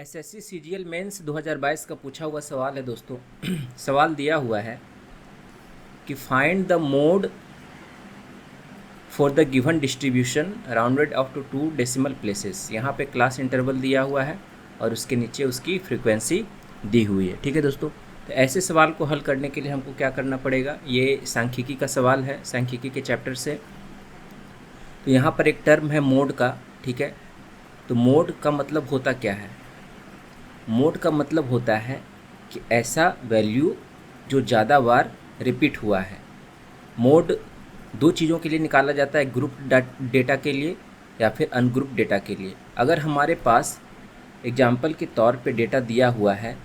SSC CGL mains 2022 का पूछा हुआ सवाल है दोस्तों। सवाल दिया हुआ है कि find the mode for the given distribution rounded up to 2 decimal places. यहाँ पे क्लास इंटरवल दिया हुआ है और उसके नीचे उसकी फ्रीक्वेंसी दी हुई है। ठीक है दोस्तों, तो ऐसे सवाल को हल करने के लिए हमको क्या करना पड़ेगा, ये सांख्यिकी का सवाल है, सांख्यिकी के चैप्टर से। तो यहाँ पर एक टर्म है मोड का। ठीक है, तो मोड का मतलब होता क्या है? मोड का मतलब होता है कि ऐसा वैल्यू जो ज़्यादा बार रिपीट हुआ है। मोड दो चीज़ों के लिए निकाला जाता है, ग्रुप डेटा के लिए या फिर अनग्रुप डेटा के लिए। अगर हमारे पास एग्जाम्पल के तौर पे डेटा दिया हुआ है,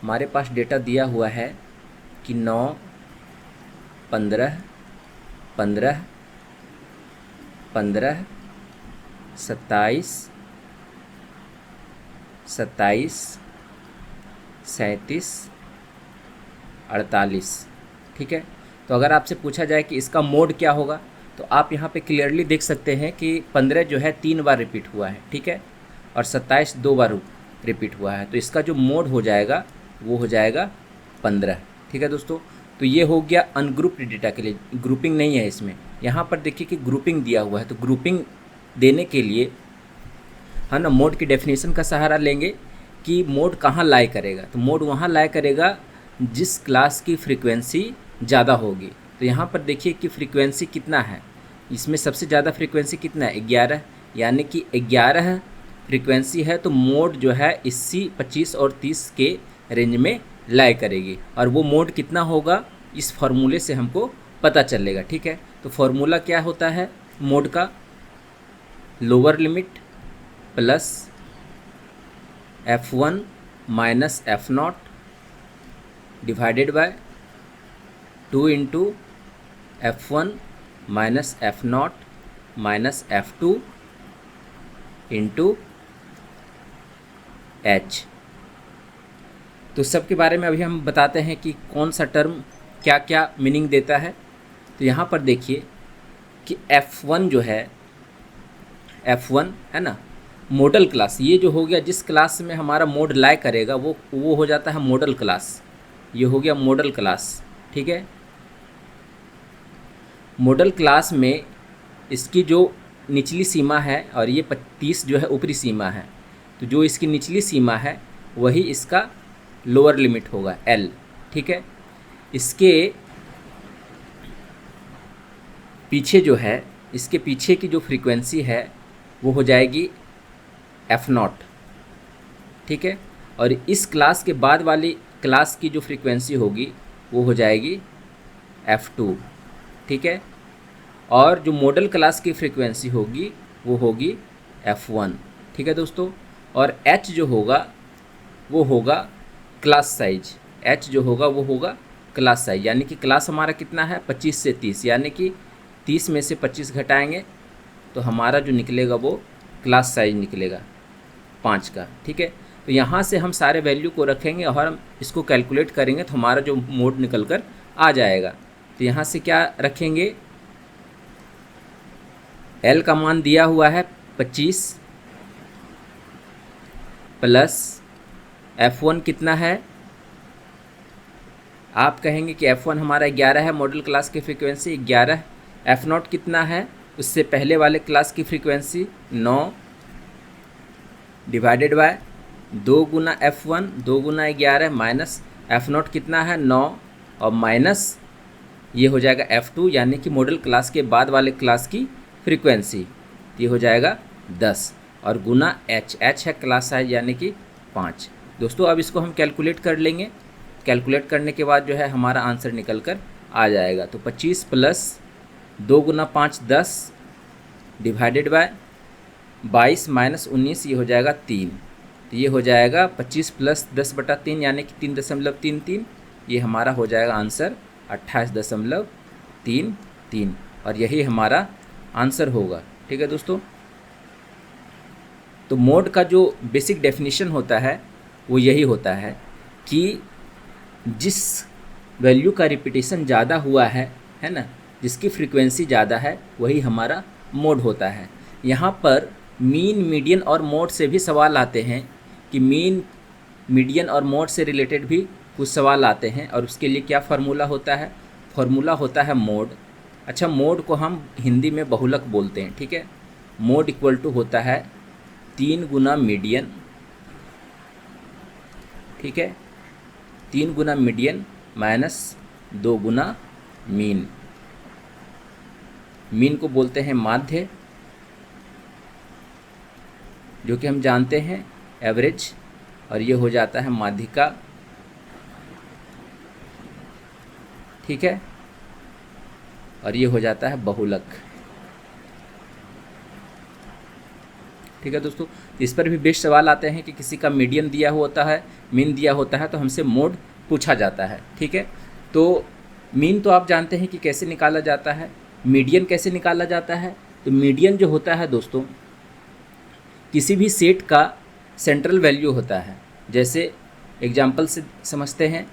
हमारे पास डेटा दिया हुआ है कि 9, 15, 15, 15, 27, 27, 37, 48। ठीक है, तो अगर आपसे पूछा जाए कि इसका मोड क्या होगा, तो आप यहाँ पे क्लियरली देख सकते हैं कि 15 जो है 3 बार रिपीट हुआ है। ठीक है, और 27 2 बार रिपीट हुआ है, तो इसका जो मोड हो जाएगा वो हो जाएगा 15। ठीक है दोस्तों, तो ये हो गया अनग्रुप्ड डेटा के लिए, ग्रुपिंग नहीं है इसमें। यहाँ पर देखिए कि ग्रुपिंग दिया हुआ है, तो ग्रुपिंग देने के लिए है ना, मोड की डेफिनेशन का सहारा लेंगे कि मोड कहाँ लाई करेगा। तो मोड वहाँ लाई करेगा जिस क्लास की फ्रीक्वेंसी ज़्यादा होगी। तो यहाँ पर देखिए कि फ्रीक्वेंसी कितना है, इसमें सबसे ज़्यादा फ्रीक्वेंसी कितना है, 11, यानी कि 11 फ्रीक्वेंसी है। तो मोड जो है 80, 25 और 30 के रेंज में लाई करेगी, और वो मोड कितना होगा इस फार्मूले से हमको पता चलेगा। ठीक है, तो फार्मूला क्या होता है मोड का, lower limit plus F1 minus F0 divided by 2 into F1 minus F0 minus F2 into H। तो सबके बारे में अभी हम बताते हैं कि कौन सा टर्म क्या क्या मीनिंग देता है। तो यहाँ पर देखिए कि F1 जो है, F1 है ना, मॉडल क्लास, ये जो हो गया जिस क्लास में हमारा मोड लाई करेगा वो हो जाता है मॉडल क्लास। ये हो गया मॉडल क्लास। ठीक है, मॉडल क्लास में इसकी जो निचली सीमा है और ये 30 जो है ऊपरी सीमा है, तो जो इसकी निचली सीमा है वही इसका लोअर लिमिट होगा L। ठीक है, इसके पीछे जो है, इसके पीछे की जो फ्रीक्वेंसी है वो हो जाएगी F0। ठीक है, और इस क्लास के बाद वाली क्लास की जो फ्रीक्वेंसी होगी वो हो जाएगी F2। ठीक है, और जो मॉडल क्लास की फ्रीक्वेंसी होगी वो होगी F1। ठीक है दोस्तों, और H जो होगा वो होगा क्लास साइज। H जो होगा वो होगा क्लास साइज, यानी कि क्लास हमारा कितना है 25 से 30, यानी कि 30 में से 25 घटाएंगे तो हमारा जो निकलेगा वो क्लास साइज निकलेगा 5 का। ठीक है, तो यहाँ से हम सारे वैल्यू को रखेंगे और हम इसको कैलकुलेट करेंगे तो हमारा जो मोड निकल कर आ जाएगा। तो यहाँ से क्या रखेंगे, L का मान दिया हुआ है 25 प्लस F1 कितना है, आप कहेंगे कि F1 हमारा 11 है, मॉडल क्लास की फ्रीक्वेंसी 11। F0 कितना है, उससे पहले वाले क्लास की frequency 9 divided by 2 Guna F1, 2 Guna 11 minus F0 कितना है 9, और माइनस ये हो जाएगा F2, यानी कि मॉडल क्लास के बाद वाले क्लास की फ्रीक्वेंसी, ये हो जाएगा 10, और गुना H है क्लास साइज यानी कि 5। दोस्तों अब इसको हम कैलकुलेट कर लेंगे, कैलकुलेट करने के बाद जो है हमारा आंसर निकल कर आ जाएगा। तो 25 plus 2 Guna 5 10 divided by 22 minus 19, ये हो जाएगा 3। तो ये हो जाएगा 25 प्लस 10/3 यानी कि 3.33। ये हमारा हो जाएगा आंसर 28.33, और यही हमारा आंसर होगा। ठीक है दोस्तों, तो मोड का जो बेसिक डेफिनेशन होता है वो यही होता है कि जिस वैल्यू का रिपीटेशन ज़्यादा हुआ है ना, जिसकी फ्रीक्वेंसी ज़्यादा है वही हमारा मोड होता है। यहाँ पर मीन, मीडियन और मोड से भी सवाल आते हैं कि मीन, मीडियन और मोड से रिलेटेड भी कुछ सवाल आते हैं, और उसके लिए क्या फार्मूला होता है? फार्मूला होता है मोड। अच्छा, मोड को हम हिंदी में बहुलक बोलते हैं, ठीक है। मोड इक्वल टू होता है 3 गुना मीडियन, ठीक है, 3 गुना मीडियन माइनस 2 गुना मीन। मीन को बोलते हैं माध्य, जो कि हम जानते हैं एवरेज, और ये हो जाता है माध्यिका, ठीक है, और ये हो जाता है बहुलक, ठीक है दोस्तों। इस पर भी बेस्ट सवाल आते हैं कि किसी का मीडियन दिया होता है, मीन दिया होता है, तो हमसे मोड पूछा जाता है, ठीक है। तो मीन तो आप जानते हैं कि कैसे निकाला जाता है, मीडियन कैसे निकाला जाता है। तो मीडियन जो होता है दोस्तों, किसी भी सेट का सेंट्रल वैल्यू होता है। जैसे एग्जाम्पल से समझते हैं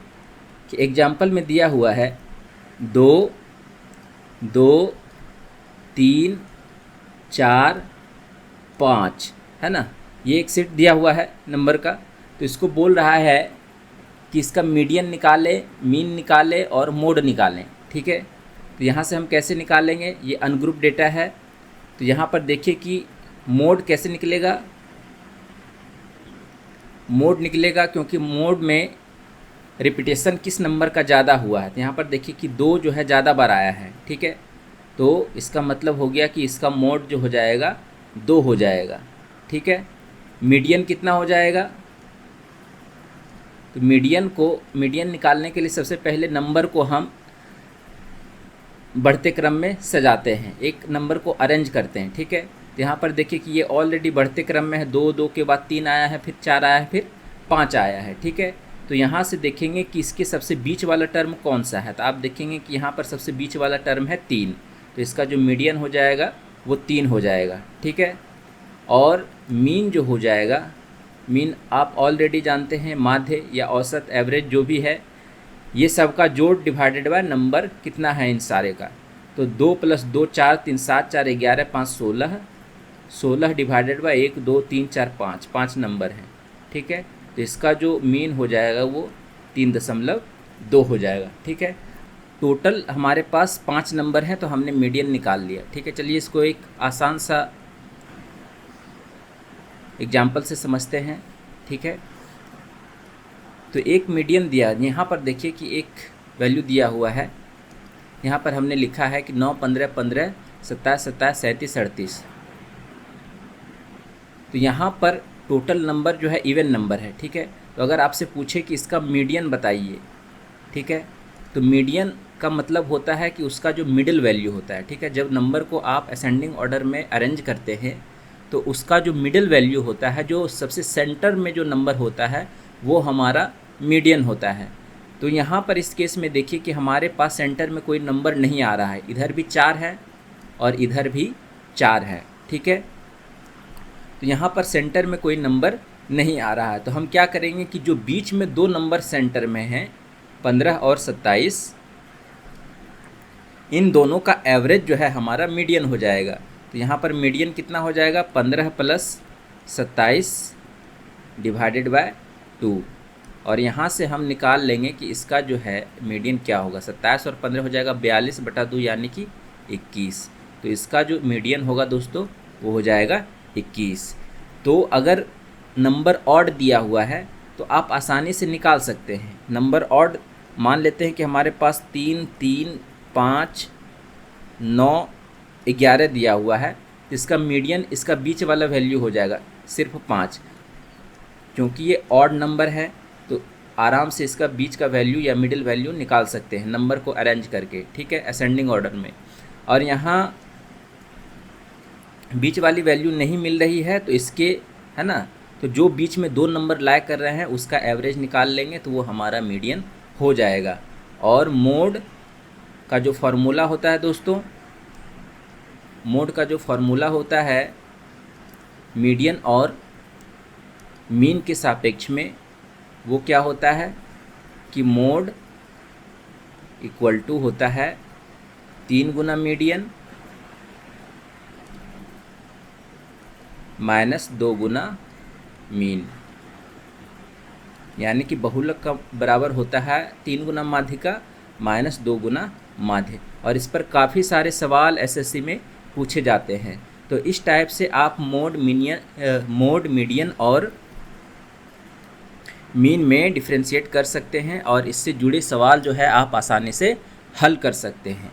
कि एग्जाम्पल में दिया हुआ है 2, 2, 3, 4, 5, है ना, ये एक सेट दिया हुआ है नंबर का। तो इसको बोल रहा है कि इसका मीडियन निकालें, मीन निकालें और मोड निकालें, ठीक है। तो यहाँ से हम कैसे निकालेंगे? ये अनग्रुप डेटा है, तो यहाँ पर देखिए कि मोड कैसे निकलेगा। मोड निकलेगा क्योंकि मोड में रिपीटेशन किस नंबर का ज़्यादा हुआ है। तो यहाँ पर देखिए कि 2 जो है ज़्यादा बार आया है, ठीक है। तो इसका मतलब हो गया कि इसका मोड जो हो जाएगा 2 हो जाएगा, ठीक है। मीडियन कितना हो जाएगा? तो मीडियन निकालने के लिए सबसे पहले नंबर को हम बढ़ते क्रम में सजाते हैं, एक नंबर को अरेंज करते हैं, ठीक है। तो यहाँ पर देखिए कि ये ऑलरेडी बढ़ते क्रम में है, 2, 2 के बाद 3 आया है, फिर 4 आया है, फिर 5 आया है, ठीक है। तो यहाँ से देखेंगे कि इसके सबसे बीच वाला टर्म कौन सा है। तो आप देखेंगे कि यहाँ पर सबसे बीच वाला टर्म है 3, तो इसका जो मीडियन हो जाएगा वो 3 हो जाएगा, ठीक है। और मीन जो हो जाएगा, मीन आप ऑलरेडी जानते हैं, माध्य या औसत, एवरेज जो भी है, ये सब का जोड़ डिवाइडेड बाय नंबर कितना है इन सारे का। तो 2 + 2 4, 3 7, 4 11, 5 16, 16 डिवाइडेड बाय 1 2 3 4 5, 5 नंबर हैं, ठीक है। तो इसका जो मीन हो जाएगा वो 3.2 हो जाएगा, ठीक है। टोटल हमारे पास 5 नंबर हैं, तो हमने मीडियन निकाल लिया, ठीक है। चलिए इसको एक आसान सा एग्जाम्पल से समझते हैं, ठीक है। तो एक मीडियन दिया, यहाँ पर देखिए कि एक वैल्यू दिया हुआ है, यहाँ पर हमने लिखा है कि 9 15 15 27 27 37 38। तो यहाँ पर टोटल नंबर जो है इवन नंबर है, ठीक है। तो अगर आपसे पूछे कि इसका मीडियन बताइए, ठीक है, तो मीडियन का मतलब होता है कि उसका जो मिडिल वैल्यू होता है, ठीक है। जब नंबर को आप असेंडिंग ऑर्डर में अरेंज करते हैं तो उसका जो मिडिल वैल्यू होता है, जो सबसे सेंटर में जो नंबर होता है, वो हमारा मीडियन होता है। तो यहाँ पर इस केस में देखिए कि हमारे पास सेंटर में कोई नंबर नहीं आ रहा है, इधर भी 4 है और इधर भी 4 है, ठीक है। तो यहाँ पर सेंटर में कोई नंबर नहीं आ रहा है, तो हम क्या करेंगे कि जो बीच में 2 नंबर सेंटर में हैं, 15 और 27, इन दोनों का एवरेज जो है हमारा मीडियन हो जाएगा। तो यहाँ पर मीडियन कितना हो जाएगा? 15 + 27 डिवाइडेड बाय 2, और यहाँ से हम निकाल लेंगे कि इसका जो है मीडियन क्या होगा। 27 और 15 हो जाएगा 42/2 यानी कि 21। तो इसका जो मीडियन होगा दोस्तों वो हो जाएगा 21। तो अगर नंबर ऑड दिया हुआ है तो आप आसानी से निकाल सकते हैं। नंबर ऑड मान लेते हैं कि हमारे पास 3 3 5 9 11 दिया हुआ है, इसका मीडियन, इसका बीच वाला वैल्यू हो जाएगा सिर्फ 5। क्योंकि ये ऑड नंबर है तो आराम से इसका बीच का वैल्यू या मिडिल वैल्यू निकाल सकते हैं नंबर को अरेंज करके, ठीक है, असेंडिंग ऑर्डर में। और यहाँ बीच वाली वैल्यू नहीं मिल रही है तो इसके, है ना, तो जो बीच में 2 नंबर लाए कर रहे हैं उसका एवरेज निकाल लेंगे तो वो हमारा मीडियन हो जाएगा। और मोड का जो फार्मूला होता है दोस्तों, मोड का जो फार्मूला होता है मीडियन और मीन के सापेक्ष में, वो क्या होता है कि मोड इक्वल टू होता है 3 गुना मीडियन माइनस 2 गुना मीन, यानी कि बहुलक का बराबर होता है 3 गुना माध्यिका माइनस 2 गुना माध्य। और इस पर काफ़ी सारे सवाल एसएससी में पूछे जाते हैं। तो इस टाइप से आप मोड, मीडियन और मीन में डिफ्रेंशिएट कर सकते हैं और इससे जुड़े सवाल जो है आप आसानी से हल कर सकते हैं।